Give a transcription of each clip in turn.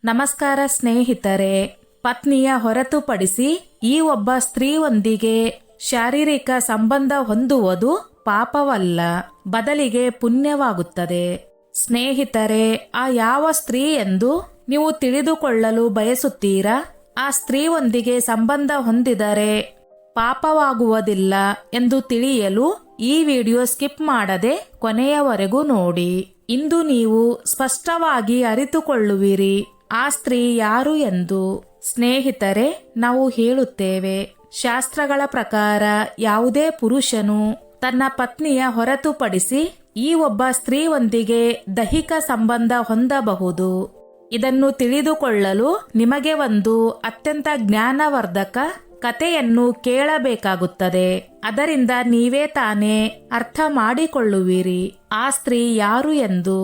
ನಮಸ್ಕಾರ ಸ್ನೇಹಿತರೆ. ಪತ್ನಿಯ ಹೊರತುಪಡಿಸಿ ಈ ಒಬ್ಬ ಸ್ತ್ರೀಯೊಂದಿಗೆ ಶಾರೀರಿಕ ಸಂಬಂಧ ಹೊಂದುವುದು ಪಾಪವಲ್ಲ, ಬದಲಿಗೆ ಪುಣ್ಯವಾಗುತ್ತದೆ. ಸ್ನೇಹಿತರೆ, ಆ ಯಾವ ಸ್ತ್ರೀ ಎಂದು ನೀವು ತಿಳಿದುಕೊಳ್ಳಲು ಬಯಸುತ್ತೀರಾ? ಆ ಸ್ತ್ರೀಯೊಂದಿಗೆ ಸಂಬಂಧ ಹೊಂದಿದರೆ ಪಾಪವಾಗುವುದಿಲ್ಲ ಎಂದು ತಿಳಿಯಲು ಈ ವಿಡಿಯೋ ಸ್ಕಿಪ್ ಮಾಡದೆ ಕೊನೆಯವರೆಗೂ ನೋಡಿ. ಇಂದು ನೀವು ಸ್ಪಷ್ಟವಾಗಿ ಅರಿತುಕೊಳ್ಳುವಿರಿ ಆ ಸ್ತ್ರೀ ಯಾರು ಎಂದು. ಸ್ನೇಹಿತರೆ, ನಾವು ಹೇಳುತ್ತೇವೆ, ಶಾಸ್ತ್ರಗಳ ಪ್ರಕಾರ ಯಾವುದೇ ಪುರುಷನು ತನ್ನ ಪತ್ನಿಯ ಹೊರತುಪಡಿಸಿ ಈ ಒಬ್ಬ ಸ್ತ್ರೀಯೊಂದಿಗೆ ದೈಹಿಕ ಸಂಬಂಧ ಹೊಂದಬಹುದು. ಇದನ್ನು ತಿಳಿದುಕೊಳ್ಳಲು ನಿಮಗೆ ಒಂದು ಅತ್ಯಂತ ಜ್ಞಾನವರ್ಧಕ ಕಥೆಯನ್ನು ಕೇಳಬೇಕಾಗುತ್ತದೆ. ಅದರಿಂದ ನೀವೇ ತಾನೇ ಅರ್ಥ ಮಾಡಿಕೊಳ್ಳುವಿರಿ ಆ ಸ್ತ್ರೀ ಯಾರು ಎಂದು.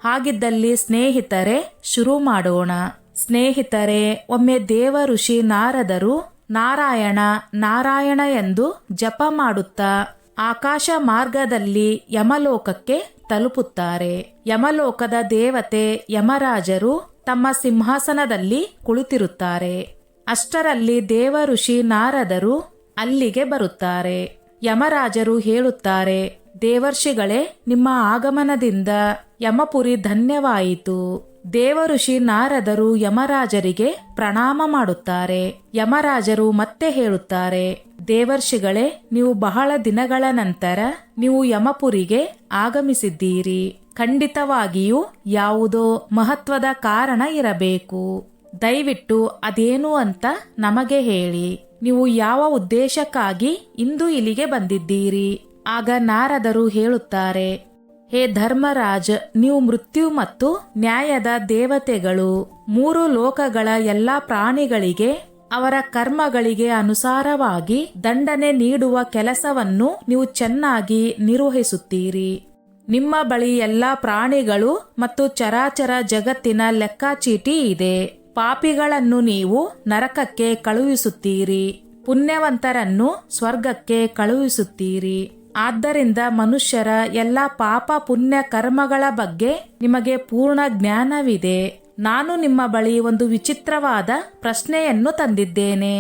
ಹಾಗಿದ್ದಲ್ಲಿ ಸ್ನೇಹಿತರೆ, ಶುರು ಮಾಡೋಣ. ಸ್ನೇಹಿತರೆ, ಒಮ್ಮೆ ದೇವ ಋಷಿ ನಾರದರು ನಾರಾಯಣ ನಾರಾಯಣ ಎಂದು ಜಪ ಮಾಡುತ್ತಾ ಆಕಾಶ ಮಾರ್ಗದಲ್ಲಿ ಯಮಲೋಕಕ್ಕೆ ತಲುಪುತ್ತಾರೆ. ಯಮಲೋಕದ ದೇವತೆ ಯಮರಾಜರು ತಮ್ಮ ಸಿಂಹಾಸನದಲ್ಲಿ ಕುಳಿತಿರುತ್ತಾರೆ. ಅಷ್ಟರಲ್ಲಿ ದೇವ ಋಷಿ ನಾರದರು ಅಲ್ಲಿಗೆ ಬರುತ್ತಾರೆ. ಯಮರಾಜರು ಹೇಳುತ್ತಾರೆ, ದೇವರ್ಷಿಗಳೇ, ನಿಮ್ಮ ಆಗಮನದಿಂದ ಯಮಪುರಿ ಧನ್ಯವಾಯಿತು. ದೇವ ಋಷಿ ನಾರದರು ಯಮರಾಜರಿಗೆ ಪ್ರಣಾಮ ಮಾಡುತ್ತಾರೆ. ಯಮರಾಜರು ಮತ್ತೆ ಹೇಳುತ್ತಾರೆ, ದೇವರ್ಷಿಗಳೇ, ನೀವು ಬಹಳ ದಿನಗಳ ನಂತರ ನೀವು ಯಮಪುರಿಗೆ ಆಗಮಿಸಿದ್ದೀರಿ. ಖಂಡಿತವಾಗಿಯೂ ಯಾವುದೋ ಮಹತ್ವದ ಕಾರಣ ಇರಬೇಕು. ದಯವಿಟ್ಟು ಅದೇನು ಅಂತ ನಮಗೆ ಹೇಳಿ. ನೀವು ಯಾವ ಉದ್ದೇಶಕ್ಕಾಗಿ ಇಂದು ಇಲ್ಲಿಗೆ ಬಂದಿದ್ದೀರಿ? ಆಗ ನಾರದರು ಹೇಳುತ್ತಾರೆ, ಹೇ ಧರ್ಮರಾಜ್, ನೀವು ಮೃತ್ಯು ಮತ್ತು ನ್ಯಾಯದ ದೇವತೆಗಳು. 3 ಲೋಕಗಳ ಎಲ್ಲಾ ಪ್ರಾಣಿಗಳಿಗೆ ಅವರ ಕರ್ಮಗಳಿಗೆ ಅನುಸಾರವಾಗಿ ದಂಡನೆ ನೀಡುವ ಕೆಲಸವನ್ನು ನೀವು ಚೆನ್ನಾಗಿ ನಿರ್ವಹಿಸುತ್ತೀರಿ. ನಿಮ್ಮ ಬಳಿ ಎಲ್ಲಾ ಪ್ರಾಣಿಗಳು ಮತ್ತು ಚರಾಚರ ಜಗತ್ತಿನ ಲೆಕ್ಕಾಚೀಟಿ ಇದೆ. ಪಾಪಿಗಳನ್ನು ನೀವು ನರಕಕ್ಕೆ ಕಳುಹಿಸುತ್ತೀರಿ, ಪುಣ್ಯವಂತರನ್ನು ಸ್ವರ್ಗಕ್ಕೆ ಕಳುಹಿಸುತ್ತೀರಿ. ಆದ್ದರಿಂದ ಮನುಷ್ಯರ ಎಲ್ಲ ಪಾಪ ಪುಣ್ಯ ಕರ್ಮಗಳ ಬಗ್ಗೆ ನಿಮಗೆ ಪೂರ್ಣ ಜ್ಞಾನವಿದೆ. ನಾನು ನಿಮ್ಮ ಬಳಿ ಒಂದು ವಿಚಿತ್ರವಾದ ಪ್ರಶ್ನೆಯನ್ನು ತಂದಿದ್ದೇನೆ.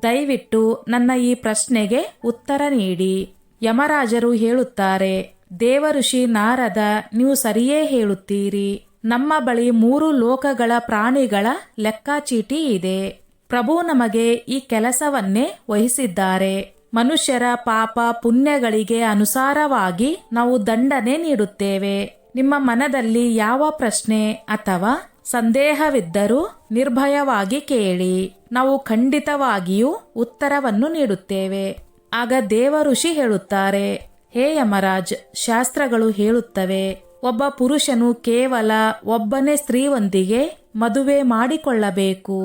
ದಯವಿಟ್ಟು ನನ್ನ ಈ ಪ್ರಶ್ನೆಗೆ ಉತ್ತರ ನೀಡಿ. ಯಮರಾಜರು ಹೇಳುತ್ತಾರೆ, ದೇವಋಷಿ ನಾರದ, ನೀವು ಸರಿಯೇ ಹೇಳುತ್ತೀರಿ. ನಮ್ಮ ಬಳಿ 3 ಲೋಕಗಳ ಪ್ರಾಣಿಗಳ ಲೆಕ್ಕಾಚೀಟಿ ಇದೆ. ಪ್ರಭು ನಮಗೆ ಈ ಕೆಲಸವನ್ನೇ ವಹಿಸಿದ್ದಾರೆ. ಮನುಷ್ಯರ ಪಾಪ ಪುಣ್ಯಗಳಿಗೆ ಅನುಸಾರವಾಗಿ ನಾವು ದಂಡನೆ ನೀಡುತ್ತೇವೆ. ನಿಮ್ಮ ಮನದಲ್ಲಿ ಯಾವ ಪ್ರಶ್ನೆ ಅಥವಾ ಸಂದೇಹವಿದ್ದರೂ ನಿರ್ಭಯವಾಗಿ ಕೇಳಿ, ನಾವು ಖಂಡಿತವಾಗಿಯೂ ಉತ್ತರವನ್ನು ನೀಡುತ್ತೇವೆ. ಆಗ ದೇವ ಋಷಿ ಹೇಳುತ್ತಾರೆ, ಹೇ ಯಮರಾಜ್, ಶಾಸ್ತ್ರಗಳು ಹೇಳುತ್ತವೆ, ಒಬ್ಬ ಪುರುಷನು ಕೇವಲ ಒಬ್ಬನೇ ಸ್ತ್ರೀಯೊಂದಿಗೆ ಮದುವೆ ಮಾಡಿಕೊಳ್ಳಬೇಕು,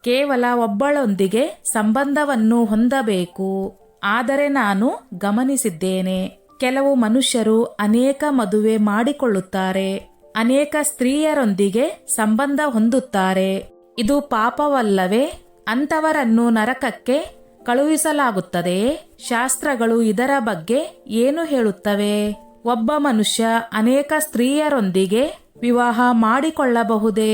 ಕೇವಲ ಒಬ್ಬಳೊಂದಿಗೆ ಸಂಬಂಧವನ್ನು ಹೊಂದಬೇಕು. ಆದರೆ ನಾನು ಗಮನಿಸಿದ್ದೇನೆ, ಕೆಲವು ಮನುಷ್ಯರು ಅನೇಕ ಮದುವೆ ಮಾಡಿಕೊಳ್ಳುತ್ತಾರೆ, ಅನೇಕ ಸ್ತ್ರೀಯರೊಂದಿಗೆ ಸಂಬಂಧ ಹೊಂದುತ್ತಾರೆ. ಇದು ಪಾಪವಲ್ಲವೇ? ಅಂತವರನ್ನು ನರಕಕ್ಕೆ ಕಳುಹಿಸಲಾಗುತ್ತದೆಯೇ? ಶಾಸ್ತ್ರಗಳು ಇದರ ಬಗ್ಗೆ ಏನು ಹೇಳುತ್ತವೆ? ಒಬ್ಬ ಮನುಷ್ಯ ಅನೇಕ ಸ್ತ್ರೀಯರೊಂದಿಗೆ ವಿವಾಹ ಮಾಡಿಕೊಳ್ಳಬಹುದೇ?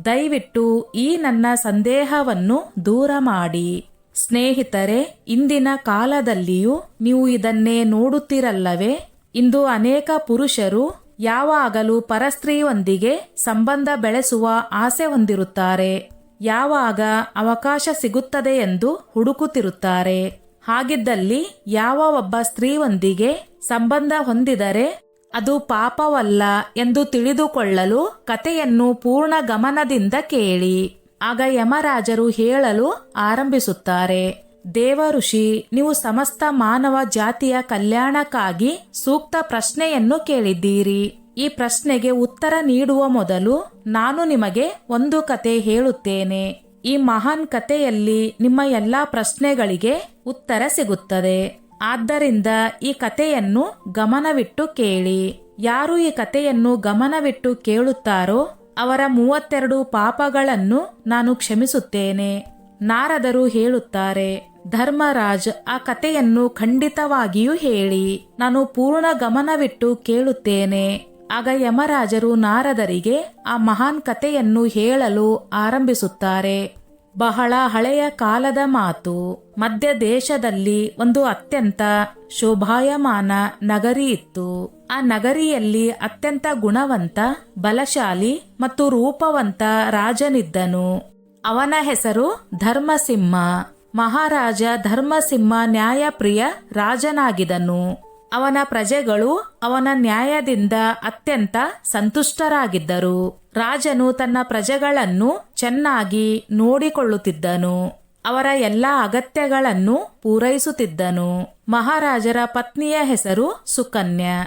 ದಯವಿಟ್ಟು ಈ ನನ್ನ ಸಂದೇಹವನ್ನು ದೂರ ಮಾಡಿ. ಸ್ನೇಹಿತರೆ, ಇಂದಿನ ಕಾಲದಲ್ಲಿಯೂ ನೀವು ಇದನ್ನೇ ನೋಡುತ್ತಿರಲ್ಲವೇ? ಇಂದು ಅನೇಕ ಪುರುಷರು ಯಾವಾಗಲೂ ಪರಸ್ತ್ರೀಯೊಂದಿಗೆ ಸಂಬಂಧ ಬೆಳೆಸುವ ಆಸೆ ಹೊಂದಿರುತ್ತಾರೆ. ಯಾವಾಗ ಅವಕಾಶ ಸಿಗುತ್ತದೆ ಎಂದು ಹುಡುಕುತ್ತಿರುತ್ತಾರೆ. ಹಾಗಿದ್ದಲ್ಲಿ ಯಾವ ಒಬ್ಬ ಸ್ತ್ರೀಯೊಂದಿಗೆ ಸಂಬಂಧ ಹೊಂದಿದರೆ ಅದು ಪಾಪವಲ್ಲ ಎಂದು ತಿಳಿದುಕೊಳ್ಳಲು ಕಥೆಯನ್ನು ಪೂರ್ಣ ಗಮನದಿಂದ ಕೇಳಿ. ಆಗ ಯಮರಾಜರು ಹೇಳಲು ಆರಂಭಿಸುತ್ತಾರೆ, ದೇವ ಋಷಿ, ನೀವು ಸಮಸ್ತ ಮಾನವ ಜಾತಿಯ ಕಲ್ಯಾಣಕ್ಕಾಗಿ ಸೂಕ್ತ ಪ್ರಶ್ನೆಯನ್ನು ಕೇಳಿದ್ದೀರಿ. ಈ ಪ್ರಶ್ನೆಗೆ ಉತ್ತರ ನೀಡುವ ಮೊದಲು ನಾನು ನಿಮಗೆ ಒಂದು ಕತೆ ಹೇಳುತ್ತೇನೆ. ಈ ಮಹಾನ್ ಕಥೆಯಲ್ಲಿ ನಿಮ್ಮ ಎಲ್ಲಾ ಪ್ರಶ್ನೆಗಳಿಗೆ ಉತ್ತರ ಸಿಗುತ್ತದೆ. ಆದ್ದರಿಂದ ಈ ಕಥೆಯನ್ನು ಗಮನವಿಟ್ಟು ಕೇಳಿ. ಯಾರು ಈ ಕಥೆಯನ್ನು ಗಮನವಿಟ್ಟು ಕೇಳುತ್ತಾರೋ ಅವರ 32 ಪಾಪಗಳನ್ನು ನಾನು ಕ್ಷಮಿಸುತ್ತೇನೆ. ನಾರದರು ಹೇಳುತ್ತಾರೆ, ಧರ್ಮರಾಜ್, ಆ ಕಥೆಯನ್ನು ಖಂಡಿತವಾಗಿಯೂ ಹೇಳಿ. ನಾನು ಪೂರ್ಣ ಗಮನವಿಟ್ಟು ಕೇಳುತ್ತೇನೆ. ಆಗ ಯಮರಾಜರು ನಾರದರಿಗೆ ಆ ಮಹಾನ್ ಕಥೆಯನ್ನು ಹೇಳಲು ಆರಂಭಿಸುತ್ತಾರೆ. ಬಹಳ ಹಳೆಯ ಕಾಲದ ಮಾತು. ಮಧ್ಯ ದೇಶದಲ್ಲಿ ಒಂದು ಅತ್ಯಂತ ಶೋಭಾಯಮಾನ ನಗರಿ ಇತ್ತು. ಆ ನಗರಿಯಲ್ಲಿ ಅತ್ಯಂತ ಗುಣವಂತ, ಬಲಶಾಲಿ ಮತ್ತು ರೂಪವಂತ ರಾಜನಿದ್ದನು. ಅವನ ಹೆಸರು ಧರ್ಮಸಿಂಹ. ಮಹಾರಾಜ ಧರ್ಮಸಿಂಹ ನ್ಯಾಯಪ್ರಿಯ ರಾಜನಾಗಿದ್ದನು. ಅವನ ಪ್ರಜೆಗಳು ಅವನ ನ್ಯಾಯದಿಂದ ಅತ್ಯಂತ ಸಂತುಷ್ಟರಾಗಿದ್ದರು. ರಾಜನು ತನ್ನ ಪ್ರಜೆಗಳನ್ನು ಚೆನ್ನಾಗಿ ನೋಡಿಕೊಳ್ಳುತ್ತಿದ್ದನು. ಅವರ ಎಲ್ಲ ಅಗತ್ಯಗಳನ್ನು ಪೂರೈಸುತ್ತಿದ್ದನು. ಮಹಾರಾಜರ ಪತ್ನಿಯ ಹೆಸರು ಸುಕನ್ಯಾ.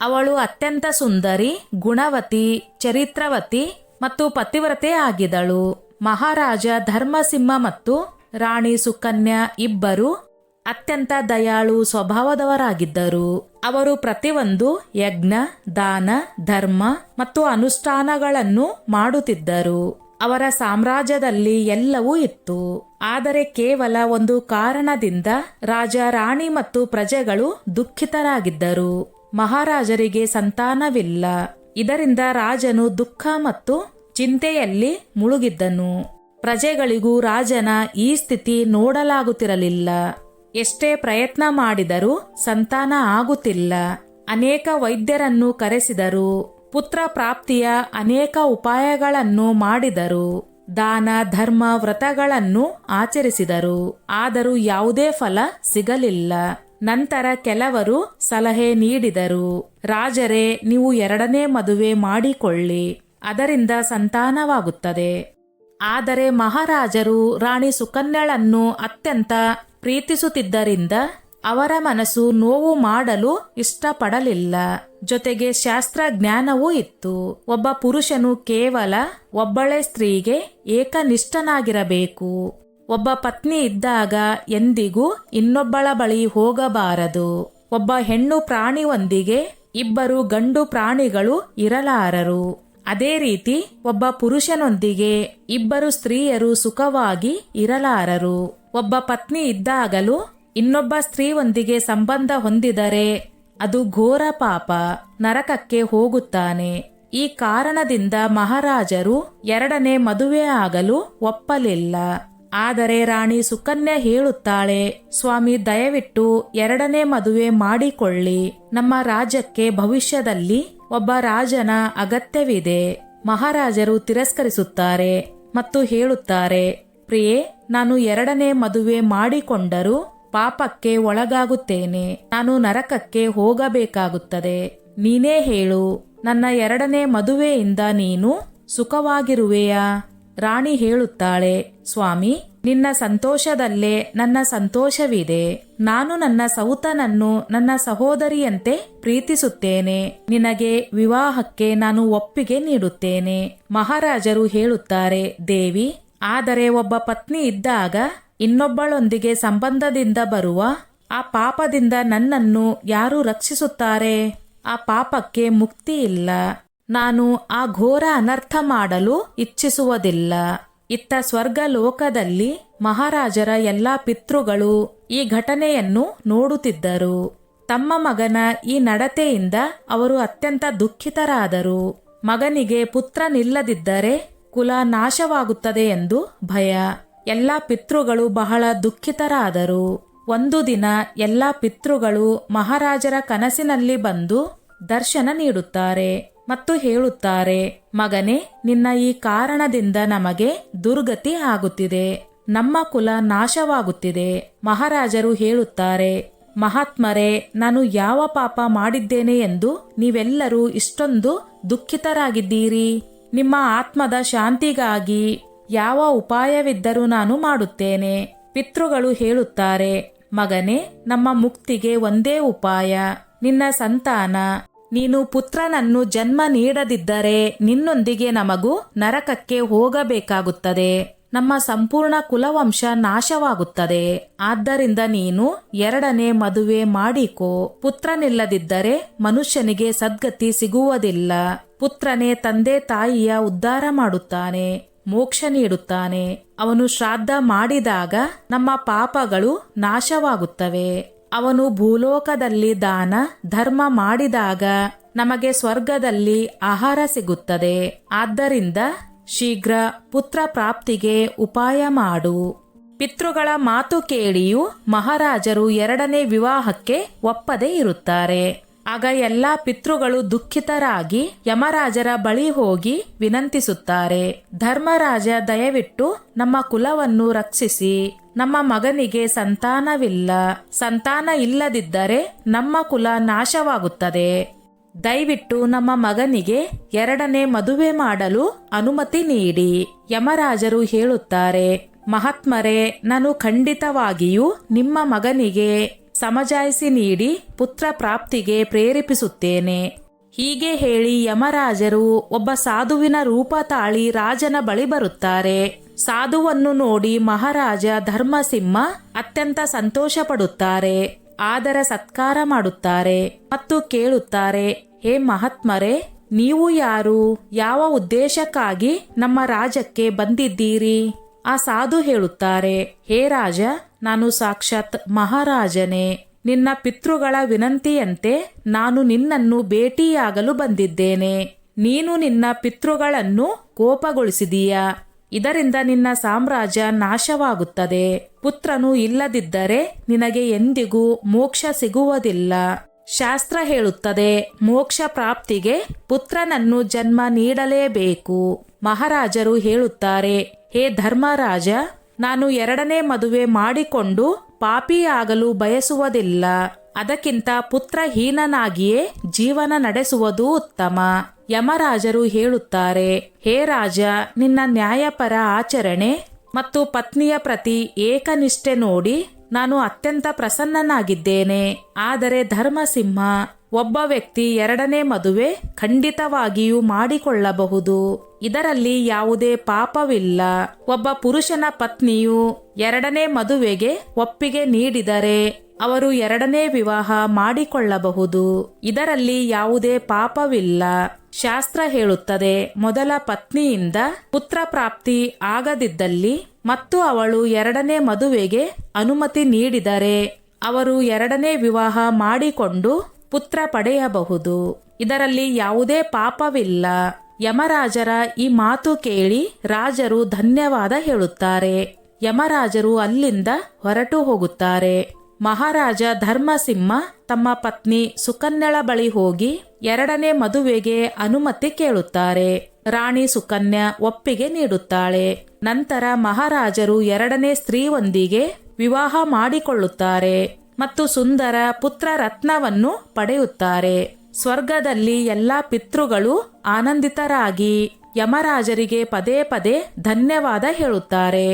ಅವಳು ಅತ್ಯಂತ ಸುಂದರಿ, ಗುಣವತಿ, ಚರಿತ್ರವತಿ ಮತ್ತು ಪತಿವ್ರತೆ ಆಗಿದ್ದಳು. ಮಹಾರಾಜ ಧರ್ಮಸಿಂಹ ಮತ್ತು ರಾಣಿ ಸುಕನ್ಯಾ ಇಬ್ಬರು ಅತ್ಯಂತ ದಯಾಳು ಸ್ವಭಾವದವರಾಗಿದ್ದರು. ಅವರು ಪ್ರತಿಯೊಂದು ಯಜ್ಞ, ದಾನ, ಧರ್ಮ ಮತ್ತು ಅನುಷ್ಠಾನಗಳನ್ನು ಮಾಡುತ್ತಿದ್ದರು. ಅವರ ಸಾಮ್ರಾಜ್ಯದಲ್ಲಿ ಎಲ್ಲವೂ ಇತ್ತು. ಆದರೆ ಕೇವಲ ಒಂದು ಕಾರಣದಿಂದ ರಾಜ, ರಾಣಿ ಮತ್ತು ಪ್ರಜೆಗಳು ದುಃಖಿತರಾಗಿದ್ದರು. ಮಹಾರಾಜರಿಗೆ ಸಂತಾನವಿಲ್ಲ. ಇದರಿಂದ ರಾಜನು ದುಃಖ ಮತ್ತು ಚಿಂತೆಯಲ್ಲಿ ಮುಳುಗಿದ್ದನು. ಪ್ರಜೆಗಳಿಗೂ ರಾಜನ ಈ ಸ್ಥಿತಿ ನೋಡಲಾಗುತ್ತಿರಲಿಲ್ಲ. ಎಷ್ಟೇ ಪ್ರಯತ್ನ ಮಾಡಿದರೂ ಸಂತಾನ ಆಗುತ್ತಿಲ್ಲ. ಅನೇಕ ವೈದ್ಯರನ್ನು ಕರೆಸಿದರು. ಪುತ್ರ ಪ್ರಾಪ್ತಿಯ ಅನೇಕ ಉಪಾಯಗಳನ್ನು ಮಾಡಿದರು. ದಾನ, ಧರ್ಮ, ವ್ರತಗಳನ್ನು ಆಚರಿಸಿದರು. ಆದರೂ ಯಾವುದೇ ಫಲ ಸಿಗಲಿಲ್ಲ. ನಂತರ ಕೆಲವರು ಸಲಹೆ ನೀಡಿದರು. ರಾಜರೇ, ನೀವು ಎರಡನೇ ಮದುವೆ ಮಾಡಿಕೊಳ್ಳಿ, ಅದರಿಂದ ಸಂತಾನವಾಗುತ್ತದೆ. ಆದರೆ ಮಹಾರಾಜರು ರಾಣಿ ಸುಕನ್ಯಳನ್ನು ಅತ್ಯಂತ ಪ್ರೀತಿಸುತ್ತಿದ್ದರಿಂದ ಅವರ ಮನಸ್ಸು ನೋವು ಮಾಡಲು ಇಷ್ಟಪಡಲಿಲ್ಲ. ಜೊತೆಗೆ ಶಾಸ್ತ್ರಜ್ಞಾನವೂ ಇತ್ತು. ಒಬ್ಬ ಪುರುಷನು ಕೇವಲ ಒಬ್ಬಳೇ ಸ್ತ್ರೀಗೆ ಏಕನಿಷ್ಠನಾಗಿರಬೇಕು. ಒಬ್ಬ ಪತ್ನಿ ಇದ್ದಾಗ ಎಂದಿಗೂ ಇನ್ನೊಬ್ಬಳ ಬಳಿ ಹೋಗಬಾರದು. ಒಬ್ಬ ಹೆಣ್ಣು ಪ್ರಾಣಿಯೊಂದಿಗೆ ಇಬ್ಬರು ಗಂಡು ಪ್ರಾಣಿಗಳು ಇರಲಾರರು. ಅದೇ ರೀತಿ ಒಬ್ಬ ಪುರುಷನೊಂದಿಗೆ ಇಬ್ಬರು ಸ್ತ್ರೀಯರು ಸುಖವಾಗಿ ಇರಲಾರರು. ಒಬ್ಬ ಪತ್ನಿ ಇದ್ದಾಗಲೂ ಇನ್ನೊಬ್ಬ ಸ್ತ್ರೀಯೊಂದಿಗೆ ಸಂಬಂಧ ಹೊಂದಿದರೆ ಅದು ಘೋರ ಪಾಪ, ನರಕಕ್ಕೆ ಹೋಗುತ್ತಾನೆ. ಈ ಕಾರಣದಿಂದ ಮಹಾರಾಜರು ಎರಡನೇ ಮದುವೆ ಆಗಲು ಒಪ್ಪಲಿಲ್ಲ. ಆದರೆ ರಾಣಿ ಸುಕನ್ಯಾ ಹೇಳುತ್ತಾಳೆ, ಸ್ವಾಮಿ, ದಯವಿಟ್ಟು ಎರಡನೇ ಮದುವೆ ಮಾಡಿಕೊಳ್ಳಿ. ನಮ್ಮ ರಾಜ್ಯಕ್ಕೆ ಭವಿಷ್ಯದಲ್ಲಿ ಒಬ್ಬ ರಾಜನ ಅಗತ್ಯವಿದೆ. ಮಹಾರಾಜರು ತಿರಸ್ಕರಿಸುತ್ತಾರೆ ಮತ್ತು ಹೇಳುತ್ತಾರೆ, ಪ್ರಿಯೆ, ನಾನು ಎರಡನೇ ಮದುವೆ ಮಾಡಿಕೊಂಡರೂ ಪಾಪಕ್ಕೆ ಒಳಗಾಗುತ್ತೇನೆ. ನಾನು ನರಕಕ್ಕೆ ಹೋಗಬೇಕಾಗುತ್ತದೆ. ನೀನೇ ಹೇಳು, ನನ್ನ ಎರಡನೇ ಮದುವೆಯಿಂದ ನೀನು ಸುಖವಾಗಿರುವೆಯಾ? ರಾಣಿ ಹೇಳುತ್ತಾಳೆ, ಸ್ವಾಮಿ, ನಿನ್ನ ಸಂತೋಷದಲ್ಲೇ ನನ್ನ ಸಂತೋಷವಿದೆ. ನಾನು ನನ್ನ ಸೌತನನ್ನು ನನ್ನ ಸಹೋದರಿಯಂತೆ ಪ್ರೀತಿಸುತ್ತೇನೆ. ನಿನಗೆ ವಿವಾಹಕ್ಕೆ ನಾನು ಒಪ್ಪಿಗೆ ನೀಡುತ್ತೇನೆ. ಮಹಾರಾಜರು ಹೇಳುತ್ತಾರೆ, ದೇವಿ, ಆದರೆ ಒಬ್ಬ ಪತ್ನಿ ಇದ್ದಾಗ ಇನ್ನೊಬ್ಬಳೊಂದಿಗೆ ಸಂಬಂಧದಿಂದ ಬರುವ ಆ ಪಾಪದಿಂದ ನನ್ನನ್ನು ಯಾರು ರಕ್ಷಿಸುತ್ತಾರೆ? ಆ ಪಾಪಕ್ಕೆ ಮುಕ್ತಿ ಇಲ್ಲ. ನಾನು ಆ ಘೋರ ಅನರ್ಥ ಮಾಡಲು ಇಚ್ಛಿಸುವುದಿಲ್ಲ. ಇತ್ತ ಸ್ವರ್ಗ ಲೋಕದಲ್ಲಿ ಮಹಾರಾಜರ ಎಲ್ಲಾ ಪಿತೃಗಳು ಈ ಘಟನೆಯನ್ನು ನೋಡುತ್ತಿದ್ದರು. ತಮ್ಮ ಮಗನ ಈ ನಡತೆಯಿಂದ ಅವರು ಅತ್ಯಂತ ದುಃಖಿತರಾದರು. ಮಗನಿಗೆ ಪುತ್ರನಿಲ್ಲದಿದ್ದರೆ ಕುಲ ನಾಶವಾಗುತ್ತದೆ ಎಂದು ಭಯ. ಎಲ್ಲಾ ಪಿತೃಗಳು ಬಹಳ ದುಃಖಿತರಾದರು. ಒಂದು ದಿನ ಎಲ್ಲಾ ಪಿತೃಗಳು ಮಹಾರಾಜರ ಕನಸಿನಲ್ಲಿ ಬಂದು ದರ್ಶನ ನೀಡುತ್ತಾರೆ ಮತ್ತು ಹೇಳುತ್ತಾರೆ, ಮಗನೇ, ನಿನ್ನ ಈ ಕಾರಣದಿಂದ ನಮಗೆ ದುರ್ಗತಿ ಆಗುತ್ತಿದೆ. ನಮ್ಮ ಕುಲ ನಾಶವಾಗುತ್ತಿದೆ. ಮಹಾರಾಜರು ಹೇಳುತ್ತಾರೆ, ಮಹಾತ್ಮರೇ, ನಾನು ಯಾವ ಪಾಪ ಮಾಡಿದ್ದೇನೆ ಎಂದು ನೀವೆಲ್ಲರೂ ಇಷ್ಟೊಂದು ದುಃಖಿತರಾಗಿದ್ದೀರಿ? ನಿಮ್ಮ ಆತ್ಮದ ಶಾಂತಿಗಾಗಿ ಯಾವ ಉಪಾಯವಿದ್ದರೂ ನಾನು ಮಾಡುತ್ತೇನೆ. ಪಿತೃಗಳು ಹೇಳುತ್ತಾರೆ, ಮಗನೇ, ನಮ್ಮ ಮುಕ್ತಿಗೆ ಒಂದೇ ಉಪಾಯ, ನಿನ್ನ ಸಂತಾನ. ನೀನು ಪುತ್ರನನ್ನು ಜನ್ಮ ನೀಡದಿದ್ದರೆ ನಿನ್ನೊಂದಿಗೆ ನಮಗೂ ನರಕಕ್ಕೆ ಹೋಗಬೇಕಾಗುತ್ತದೆ. ನಮ್ಮ ಸಂಪೂರ್ಣ ಕುಲವಂಶ ನಾಶವಾಗುತ್ತದೆ. ಆದ್ದರಿಂದ ನೀನು ಎರಡನೇ ಮದುವೆ ಮಾಡಿಕೋ. ಪುತ್ರನಿಲ್ಲದಿದ್ದರೆ ಮನುಷ್ಯನಿಗೆ ಸದ್ಗತಿ ಸಿಗುವುದಿಲ್ಲ. ಪುತ್ರನೇ ತಂದೆ ತಾಯಿಯ ಉದ್ಧಾರ ಮಾಡುತ್ತಾನೆ, ಮೋಕ್ಷ ನೀಡುತ್ತಾನೆ. ಅವನು ಶ್ರಾದ್ದ ಮಾಡಿದಾಗ ನಮ್ಮ ಪಾಪಗಳು ನಾಶವಾಗುತ್ತವೆ. ಅವನು ಭೂಲೋಕದಲ್ಲಿ ದಾನ ಧರ್ಮ ಮಾಡಿದಾಗ ನಮಗೆ ಸ್ವರ್ಗದಲ್ಲಿ ಆಹಾರ ಸಿಗುತ್ತದೆ. ಆದ್ದರಿಂದ ಶೀಘ್ರ ಪುತ್ರ ಪ್ರಾಪ್ತಿಗೆ ಉಪಾಯ ಮಾಡು. ಪಿತೃಗಳ ಮಾತು ಕೇಳಿಯೂ ಮಹಾರಾಜರು ಎರಡನೇ ವಿವಾಹಕ್ಕೆ ಒಪ್ಪದೇ ಇರುತ್ತಾರೆ. ಆಗ ಎಲ್ಲಾ ಪಿತೃಗಳು ದುಃಖಿತರಾಗಿ ಯಮರಾಜರ ಬಳಿ ಹೋಗಿ ವಿನಂತಿಸುತ್ತಾರೆ. ಧರ್ಮರಾಜ, ದಯವಿಟ್ಟು ನಮ್ಮ ಕುಲವನ್ನು ರಕ್ಷಿಸಿ. ನಮ್ಮ ಮಗನಿಗೆ ಸಂತಾನವಿಲ್ಲ. ಸಂತಾನ ಇಲ್ಲದಿದ್ದರೆ ನಮ್ಮ ಕುಲ ನಾಶವಾಗುತ್ತದೆ. ದಯವಿಟ್ಟು ನಮ್ಮ ಮಗನಿಗೆ ಎರಡನೇ ಮದುವೆ ಮಾಡಲು ಅನುಮತಿ ನೀಡಿ. ಯಮರಾಜರು ಹೇಳುತ್ತಾರೆ, ಮಹಾತ್ಮರೇ, ನಾನು ಖಂಡಿತವಾಗಿಯೂ ನಿಮ್ಮ ಮಗನಿಗೆ ಸಮಜಾಯಿಸಿ ನೀಡಿ ಪುತ್ರ ಪ್ರಾಪ್ತಿಗೆ ಪ್ರೇರೇಪಿಸುತ್ತೇನೆ. ಹೀಗೆ ಹೇಳಿ ಯಮರಾಜರು ಒಬ್ಬ ಸಾಧುವಿನ ರೂಪ ತಾಳಿ ರಾಜನ ಬಳಿ ಬರುತ್ತಾರೆ. ಸಾಧುವನ್ನು ನೋಡಿ ಮಹಾರಾಜ ಧರ್ಮಸಿಂಹ ಅತ್ಯಂತ ಸಂತೋಷ ಪಡುತ್ತಾರೆ. ಆದರ ಸತ್ಕಾರ ಮಾಡುತ್ತಾರೆ ಮತ್ತು ಕೇಳುತ್ತಾರೆ, ಹೇ ಮಹಾತ್ಮರೇ, ನೀವು ಯಾರು? ಯಾವ ಉದ್ದೇಶಕ್ಕಾಗಿ ನಮ್ಮ ರಾಜ್ಯಕ್ಕೆ ಬಂದಿದ್ದೀರಿ? ಆ ಸಾಧು ಹೇಳುತ್ತಾರೆ, ಹೇ ರಾಜ, ನಾನು ಸಾಕ್ಷಾತ್ ಮಹಾರಾಜನೇ. ನಿನ್ನ ಪಿತೃಗಳ ವಿನಂತಿಯಂತೆ ನಾನು ನಿನ್ನನ್ನು ಭೇಟಿಯಾಗಲು ಬಂದಿದ್ದೇನೆ. ನೀನು ನಿನ್ನ ಪಿತೃಗಳನ್ನು ಕೋಪಗೊಳಿಸಿದೀಯಾ. ಇದರಿಂದ ನಿನ್ನ ಸಾಮ್ರಾಜ್ಯ ನಾಶವಾಗುತ್ತದೆ. ಪುತ್ರನು ಇಲ್ಲದಿದ್ದರೆ ನಿನಗೆ ಎಂದಿಗೂ ಮೋಕ್ಷ ಸಿಗುವುದಿಲ್ಲ. ಶಾಸ್ತ್ರ ಹೇಳುತ್ತದೆ, ಮೋಕ್ಷ ಪ್ರಾಪ್ತಿಗೆ ಪುತ್ರನನ್ನು ಜನ್ಮ ನೀಡಲೇಬೇಕು. ಮಹಾರಾಜರು ಹೇಳುತ್ತಾರೆ, ಹೇ ಧರ್ಮರಾಜ, ನಾನು ಎರಡನೇ ಮದುವೆ ಮಾಡಿಕೊಂಡು ಪಾಪಿಯಾಗಲು ಬಯಸುವುದಿಲ್ಲ. ಅದಕ್ಕಿಂತ ಪುತ್ರಹೀನನಾಗಿಯೇ ಜೀವನ ನಡೆಸುವುದು ಉತ್ತಮ. ಯಮರಾಜರು ಹೇಳುತ್ತಾರೆ, ಹೇ ರಾಜ, ನಿನ್ನ ನ್ಯಾಯಪರ ಆಚರಣೆ ಮತ್ತು ಪತ್ನಿಯ ಪ್ರತಿ ಏಕನಿಷ್ಠೆ ನೋಡಿ ನಾನು ಅತ್ಯಂತ ಪ್ರಸನ್ನನಾಗಿದ್ದೇನೆ. ಆದರೆ ಧರ್ಮಸಿಂಹ, ಒಬ್ಬ ವ್ಯಕ್ತಿ ಎರಡನೇ ಮದುವೆ ಖಂಡಿತವಾಗಿಯೂ ಮಾಡಿಕೊಳ್ಳಬಹುದು. ಇದರಲ್ಲಿ ಯಾವುದೇ ಪಾಪವಿಲ್ಲ. ಒಬ್ಬ ಪುರುಷನ ಪತ್ನಿಯು ಎರಡನೇ ಮದುವೆಗೆ ಒಪ್ಪಿಗೆ ನೀಡಿದರೆ ಅವರು ಎರಡನೇ ವಿವಾಹ ಮಾಡಿಕೊಳ್ಳಬಹುದು. ಇದರಲ್ಲಿ ಯಾವುದೇ ಪಾಪವಿಲ್ಲ. ಶಾಸ್ತ್ರ ಹೇಳುತ್ತದೆ, ಮೊದಲ ಪತ್ನಿಯಿಂದ ಪುತ್ರ ಪ್ರಾಪ್ತಿ ಆಗದಿದ್ದಲ್ಲಿ ಮತ್ತು ಅವಳು ಎರಡನೇ ಮದುವೆಗೆ ಅನುಮತಿ ನೀಡಿದರೆ ಅವರು ಎರಡನೇ ವಿವಾಹ ಮಾಡಿಕೊಂಡು ಪುತ್ರ ಪಡೆಯಬಹುದು. ಇದರಲ್ಲಿ ಯಾವುದೇ ಪಾಪವಿಲ್ಲ. ಯಮರಾಜರ ಈ ಮಾತು ಕೇಳಿ ರಾಜರು ಧನ್ಯವಾದ ಹೇಳುತ್ತಾರೆ. ಯಮರಾಜರು ಅಲ್ಲಿಂದ ಹೊರಟು ಹೋಗುತ್ತಾರೆ. ಮಹಾರಾಜ ಧರ್ಮಸಿಂಹ ತಮ್ಮ ಪತ್ನಿ ಸುಕನ್ಯಳ ಬಳಿ ಹೋಗಿ ಎರಡನೇ ಮದುವೆಗೆ ಅನುಮತಿ ಕೇಳುತ್ತಾರೆ. ರಾಣಿ ಸುಕನ್ಯಾ ಒಪ್ಪಿಗೆ ನೀಡುತ್ತಾಳೆ. ನಂತರ ಮಹಾರಾಜರು ಎರಡನೇ ಸ್ತ್ರೀಯೊಂದಿಗೆ ವಿವಾಹ ಮಾಡಿಕೊಳ್ಳುತ್ತಾರೆ ಮತ್ತು ಸುಂದರ ಪುತ್ರ ರತ್ನವನ್ನು ಪಡೆಯುತ್ತಾರೆ. ಸ್ವರ್ಗದಲ್ಲಿ ಎಲ್ಲಾ ಪಿತೃಗಳು ಆನಂದಿತರಾಗಿ ಯಮರಾಜರಿಗೆ ಪದೇ ಪದೇ ಧನ್ಯವಾದ ಹೇಳುತ್ತಾರೆ.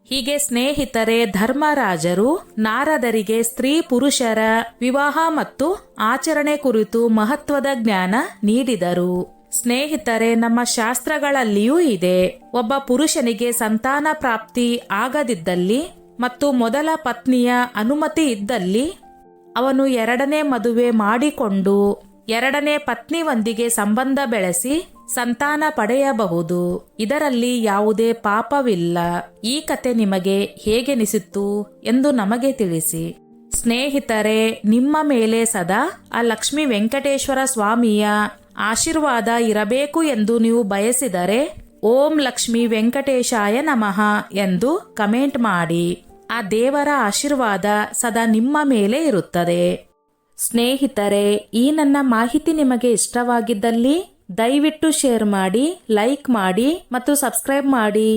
ಹೀಗೆ ಸ್ನೇಹಿತರೆ, ಧರ್ಮರಾಜರು ನಾರದರಿಗೆ ಸ್ತ್ರೀ ಪುರುಷರ ವಿವಾಹ ಮತ್ತು ಆಚರಣೆ ಕುರಿತು ಮಹತ್ವದ ಜ್ಞಾನ ನೀಡಿದರು. ಸ್ನೇಹಿತರೆ, ನಮ್ಮ ಶಾಸ್ತ್ರಗಳಲ್ಲಿಯೂ ಇದೆ, ಒಬ್ಬ ಪುರುಷನಿಗೆ ಸಂತಾನ ಪ್ರಾಪ್ತಿ ಆಗದಿದ್ದಲ್ಲಿ ಮತ್ತು ಮೊದಲ ಪತ್ನಿಯ ಅನುಮತಿ ಇದ್ದಲ್ಲಿ ಅವನು ಎರಡನೇ ಮದುವೆ ಮಾಡಿಕೊಂಡು ಎರಡನೇ ಪತ್ನಿಯೊಂದಿಗೆ ಸಂಬಂಧ ಬೆಳೆಸಿ ಸಂತಾನ ಪಡೆಯಬಹುದು. ಇದರಲ್ಲಿ ಯಾವುದೇ ಪಾಪವಿಲ್ಲ. ಈ ಕತೆ ನಿಮಗೆ ಹೇಗೆನಿಸಿತು ಎಂದು ನಮಗೆ ತಿಳಿಸಿ. ಸ್ನೇಹಿತರೆ, ನಿಮ್ಮ ಮೇಲೆ ಸದಾ ಆ ಲಕ್ಷ್ಮೀ ವೆಂಕಟೇಶ್ವರ ಸ್ವಾಮಿಯ ಆಶೀರ್ವಾದ ಇರಬೇಕು ಎಂದು ನೀವು ಬಯಸಿದರೆ ಓಂ ಲಕ್ಷ್ಮೀ ವೆಂಕಟೇಶಾಯ ನಮಃ ಎಂದು ಕಮೆಂಟ್ ಮಾಡಿ. ಆ ದೇವರ ಆಶೀರ್ವಾದ ಸದಾ ನಿಮ್ಮ ಮೇಲೆ ಇರುತ್ತದೆ. ಸ್ನೇಹಿತರೆ, ಈ ನನ್ನ ಮಾಹಿತಿ ನಿಮಗೆ ಇಷ್ಟವಾಗಿದ್ದಲ್ಲಿ ದಯವಿಟ್ಟು ಶೇರ್ ಮಾಡಿ, ಲೈಕ್ ಮಾಡಿ ಮತ್ತು ಸಬ್ಸ್ಕ್ರೈಬ್ ಮಾಡಿ.